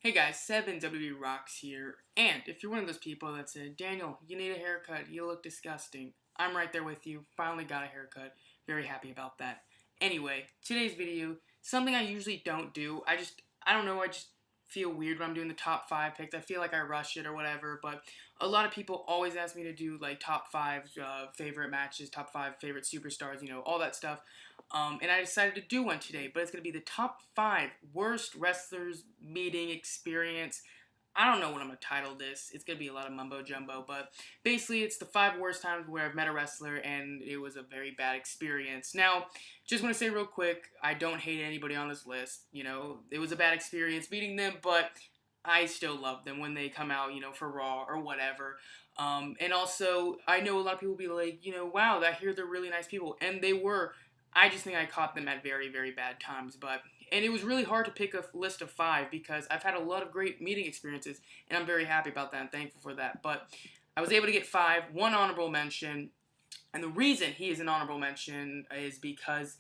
Hey guys, 7WB Rocks here, and if you're one of those people that said, Daniel, you need a haircut, you look disgusting, I'm right there with you, finally got a haircut, very happy about that. Anyway, today's video, something I usually don't do, I don't know, I just feel weird when I'm doing the top 5 picks, I feel like I rush it or whatever, but a lot of people always ask me to do like top 5 favorite matches, top 5 favorite superstars, all that stuff. And I decided to do one today, but it's going to be the top 5 worst wrestlers meeting experience. I don't know what I'm going to title this. It's going to be a lot of mumbo jumbo, but basically it's the 5 worst times where I've met a wrestler and it was a very bad experience. Now, just want to say real quick, I don't hate anybody on this list. It was a bad experience meeting them, but I still love them when they come out, for Raw or whatever. And also, I know a lot of people be like, wow, I hear they're really nice people. And they were. I just think I caught them at very, very bad times. And it was really hard to pick a list of 5 because I've had a lot of great meeting experiences, and I'm very happy about that and thankful for that. But I was able to get 5, one honorable mention. And the reason he is an honorable mention is because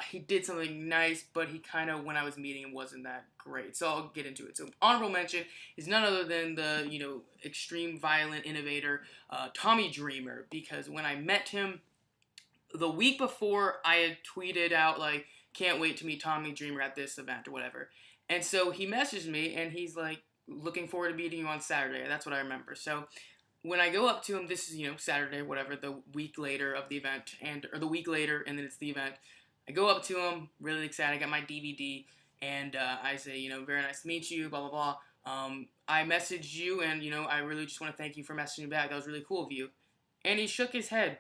he did something nice, but he kind of, when I was meeting him, wasn't that great. So I'll get into it. So honorable mention is none other than the, extreme violent innovator, Tommy Dreamer. Because when I met him, the week before, I had tweeted out, like, can't wait to meet Tommy Dreamer at this event or whatever. And so he messaged me, and he's like, looking forward to meeting you on Saturday. That's what I remember. So when I go up to him, this is, Saturday, whatever, the week later of the event, or the week later, and then it's the event. I go up to him, really excited, I got my DVD, and I say, very nice to meet you, blah, blah, blah. I messaged you, and, I really just want to thank you for messaging me back. That was really cool of you. And he shook his head,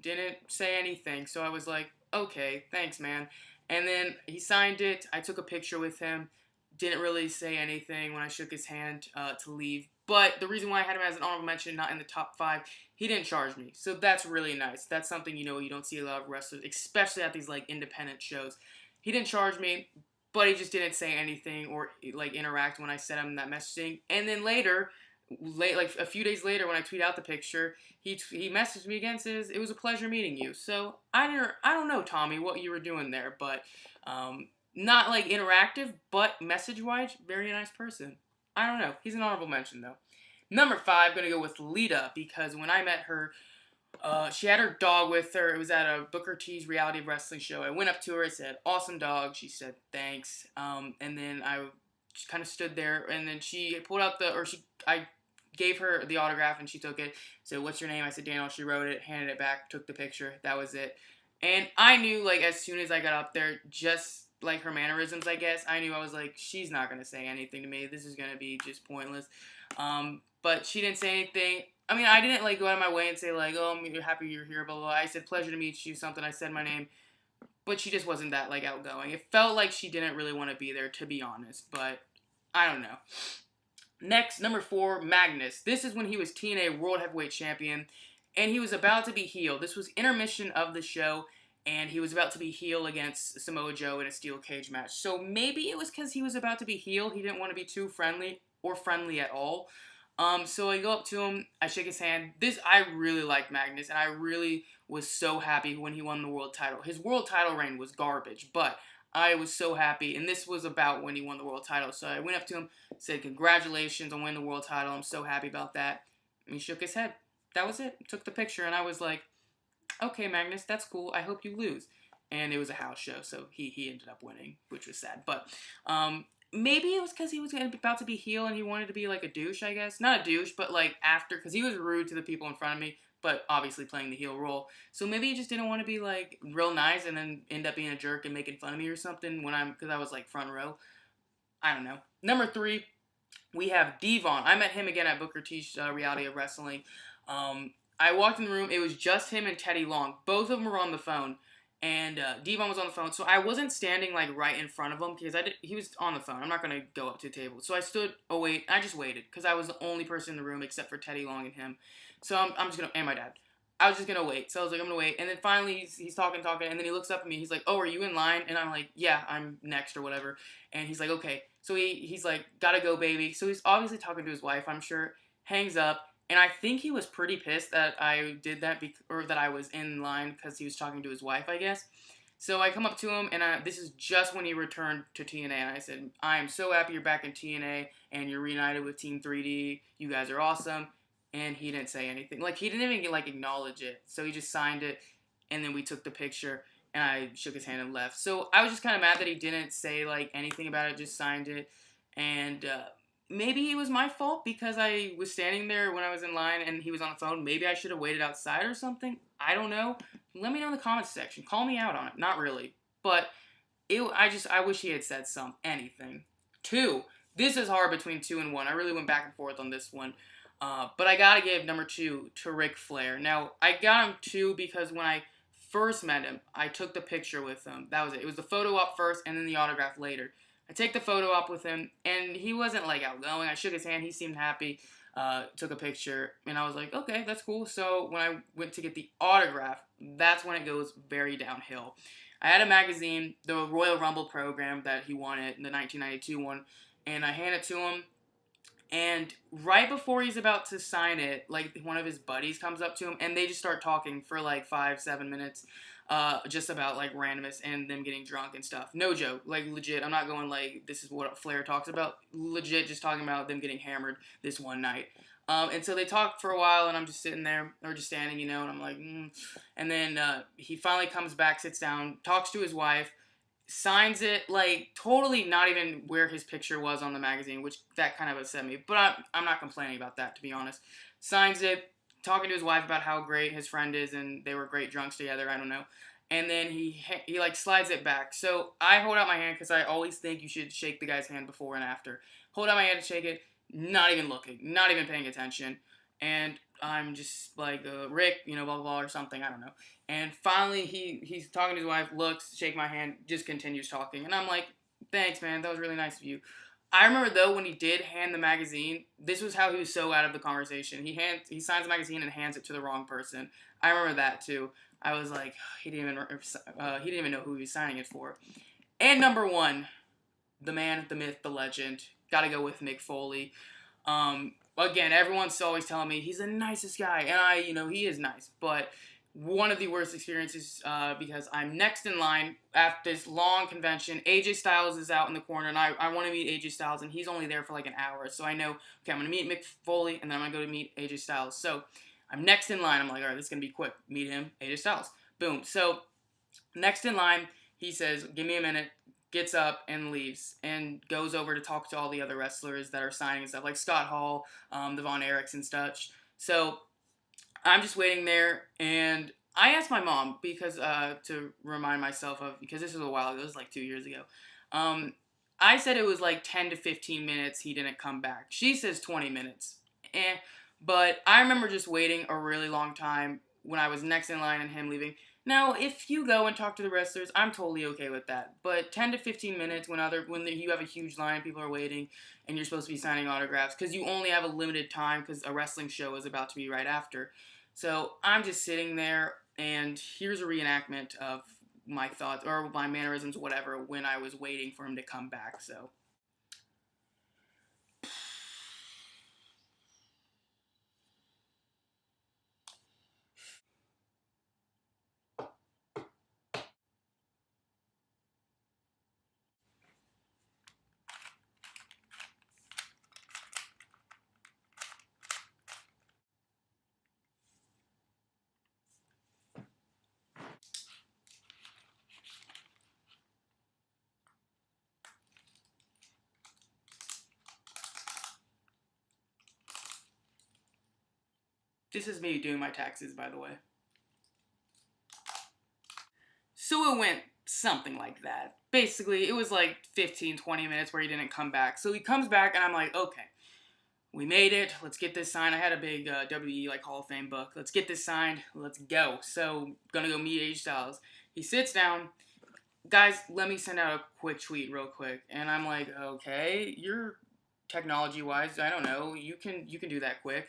didn't say anything, so I was like, okay, thanks, man. And then he signed it, I took a picture with him, didn't really say anything when I shook his hand to leave. But the reason why I had him as an honorable mention, not in the top 5, he didn't charge me. So that's really nice. That's something, you don't see a lot of wrestlers, especially at these, like, independent shows. He didn't charge me, but he just didn't say anything or, like, interact when I sent him that messaging. And then later, like a few days later when I tweet out the picture, he messaged me again, says, it was a pleasure meeting you. So I don't know, Tommy, what you were doing there, but not like interactive, but message-wise, very nice person. I don't know. He's an honorable mention, though. Number 5, going to go with Lita, because when I met her, she had her dog with her. It was at a Booker T's reality wrestling show. I went up to her, I said, awesome dog. She said, thanks. And then I just kind of stood there, and then she pulled out I gave her the autograph, and she took it. So, what's your name? I said, Daniel. She wrote it, handed it back, took the picture. That was it. And I knew, like, as soon as I got up there, just like her mannerisms, I guess, I knew I was like, she's not going to say anything to me. This is going to be just pointless. But she didn't say anything. I mean, I didn't, like, go out of my way and say, like, oh, I'm happy you're here, blah, blah, blah. I said, pleasure to meet you, something. I said my name. But she just wasn't that, like, outgoing. It felt like she didn't really want to be there, to be honest. But I don't know. Next, number 4, Magnus. This is when he was TNA World Heavyweight Champion, and he was about to be heel. This was intermission of the show, and he was about to be heel against Samoa Joe in a steel cage match. So maybe it was because he was about to be heel. He didn't want to be too friendly or friendly at all. So I go up to him, I shake his hand. I really like Magnus, and I really was so happy when he won the world title. His world title reign was garbage, but I was so happy, and this was about when he won the world title. So I went up to him, said, congratulations on winning the world title. I'm so happy about that. And he shook his head. That was it. Took the picture, and I was like, okay, Magnus, that's cool. I hope you lose. And it was a house show, so he ended up winning, which was sad. But maybe it was because he was about to be heel, and he wanted to be like a douche, I guess. Not a douche, but like after, because he was rude to the people in front of me, but obviously playing the heel role. So maybe he just didn't want to be, like, real nice and then end up being a jerk and making fun of me or something because I was, like, front row. I don't know. Number 3, we have Devon. I met him again at Booker T's Reality of Wrestling. I walked in the room. It was just him and Teddy Long. Both of them were on the phone. And Devon was on the phone. So I wasn't standing, like, right in front of him because he was on the phone. I'm not going to go up to the table. So I stood, I just waited because I was the only person in the room except for Teddy Long and him. So I'm just going to, and my dad. I was just going to wait. So I was like, I'm going to wait. And then finally he's talking, and then he looks up at me. He's like, oh, are you in line? And I'm like, yeah, I'm next or whatever. And he's like, okay. So he's like, gotta go, baby. So he's obviously talking to his wife, I'm sure. Hangs up. And I think he was pretty pissed that I did that, or that I was in line because he was talking to his wife, I guess. So I come up to him, and this is just when he returned to TNA, and I said, I am so happy you're back in TNA, and you're reunited with Team 3D. You guys are awesome. And he didn't say anything. Like, he didn't even, like, acknowledge it. So he just signed it, and then we took the picture, and I shook his hand and left. So I was just kind of mad that he didn't say, like, anything about it, just signed it. And maybe it was my fault because I was standing there when I was in line and he was on the phone. Maybe I should have waited outside or something. I don't know. Let me know in the comments section. Call me out on it. Not really. But I wish he had said anything. 2. This is hard between 2 and 1. I really went back and forth on this one. But I gotta give number 2 to Ric Flair. Now, I got him 2 because when I first met him, I took the picture with him. That was it. It was the photo op first and then the autograph later. I take the photo op with him, and he wasn't, like, outgoing. I shook his hand. He seemed happy. Took a picture, and I was like, okay, that's cool. So when I went to get the autograph, that's when it goes very downhill. I had a magazine, the Royal Rumble program that he wanted, the 1992 one, and I hand it to him. And right before he's about to sign it, like, one of his buddies comes up to him, and they just start talking for, like, 5-7 minutes, just about, like, randomness and them getting drunk and stuff. No joke. Like, legit. I'm not going, like, this is what Flair talks about. Legit just talking about them getting hammered this one night. And so they talk for a while, and I'm just sitting there, or just standing, and I'm like, And then he finally comes back, sits down, talks to his wife, signs it, like, totally not even where his picture was on the magazine, which that kind of upset me. But I'm not complaining about that, to be honest. Signs it, talking to his wife about how great his friend is, and they were great drunks together, I don't know. And then he like, slides it back. So I hold out my hand, because I always think you should shake the guy's hand before and after. Hold out my hand to shake it, not even looking, not even paying attention. And I'm just like, Rick, blah, blah, blah, or something, I don't know. And finally, he's talking to his wife, looks, shake my hand, just continues talking. And I'm like, thanks, man, that was really nice of you. I remember, though, when he did hand the magazine, this was how he was so out of the conversation. He signs the magazine and hands it to the wrong person. I remember that, too. I was like, he didn't even know who he was signing it for. And number 1, the man, the myth, the legend. Gotta go with Mick Foley. Again, everyone's always telling me he's the nicest guy, and he is nice, but one of the worst experiences, because I'm next in line at this long convention. AJ Styles is out in the corner, and I want to meet AJ Styles, and he's only there for like an hour, so I know, okay, I'm going to meet Mick Foley, and then I'm going to go to meet AJ Styles. So I'm next in line. I'm like, all right, this is going to be quick. Meet him, AJ Styles. Boom. So next in line, he says, give me a minute, gets up and leaves and goes over to talk to all the other wrestlers that are signing and stuff, like Scott Hall, the Von Erichs and such. So I'm just waiting there, and I asked my mom, because to remind myself of, because this was a while ago, it was like 2 years ago. I said it was like 10 to 15 minutes he didn't come back. She says 20 minutes. But I remember just waiting a really long time when I was next in line and him leaving. Now, if you go and talk to the wrestlers, I'm totally okay with that. But 10 to 15 minutes when you have a huge line, people are waiting, and you're supposed to be signing autographs, because you only have a limited time, because a wrestling show is about to be right after. So I'm just sitting there, and here's a reenactment of my thoughts, or my mannerisms, whatever, when I was waiting for him to come back, so. This is me doing my taxes, by the way. So it went something like that. Basically, it was like 15, 20 minutes where he didn't come back. So he comes back, and I'm like, okay, we made it. Let's get this signed. I had a big WWE like Hall of Fame book. Let's get this signed. Let's go. So, gonna go meet AJ Styles. He sits down. Guys, let me send out a quick tweet real quick. And I'm like, okay, you're technology-wise, I don't know. You can do that quick.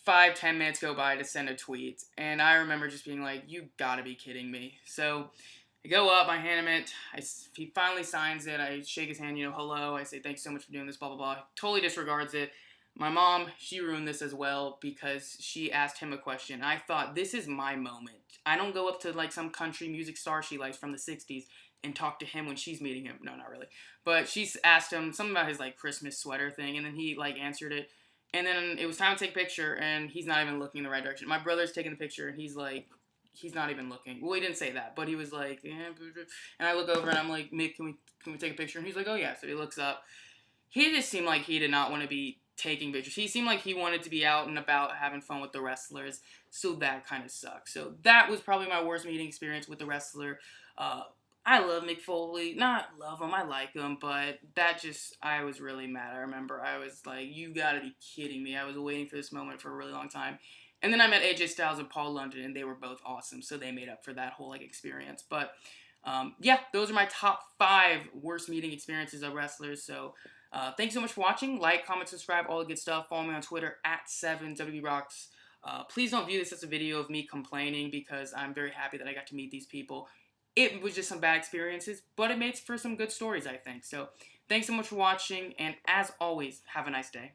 5-10 minutes go by to send a tweet, and I remember just being like, you gotta be kidding me. So I go up, I hand him it, he finally signs it, I shake his hand, hello, I say, thanks so much for doing this, blah, blah, blah. Totally disregards it. My mom, she ruined this as well because she asked him a question. I thought, this is my moment. I don't go up to like some country music star she likes from the 60s and talk to him when she's meeting him. No, not really. But she's asked him something about his like Christmas sweater thing, and then he like answered it. And then it was time to take a picture, and he's not even looking in the right direction. My brother's taking the picture, and he's like, he's not even looking. Well, he didn't say that, but he was like, eh. And I look over and I'm like, Mick, can we take a picture? And he's like, oh yeah. So he looks up. He just seemed like he did not want to be taking pictures. He seemed like he wanted to be out and about having fun with the wrestlers. So that kind of sucks. So that was probably my worst meeting experience with the wrestler. Uh, I love Mick Foley. Not love him, I like him, but that just, I was really mad. I remember I was like, you gotta be kidding me. I was waiting for this moment for a really long time. And then I met AJ Styles and Paul London, and they were both awesome, so they made up for that whole like experience. But yeah, those are my top 5 worst meeting experiences of wrestlers. So thanks so much for watching. Like, comment, subscribe, all the good stuff. Follow me on Twitter at 7WBRocks. Please don't view this as a video of me complaining because I'm very happy that I got to meet these people. It was just some bad experiences, but it makes for some good stories, I think. So thanks so much for watching, and as always, have a nice day.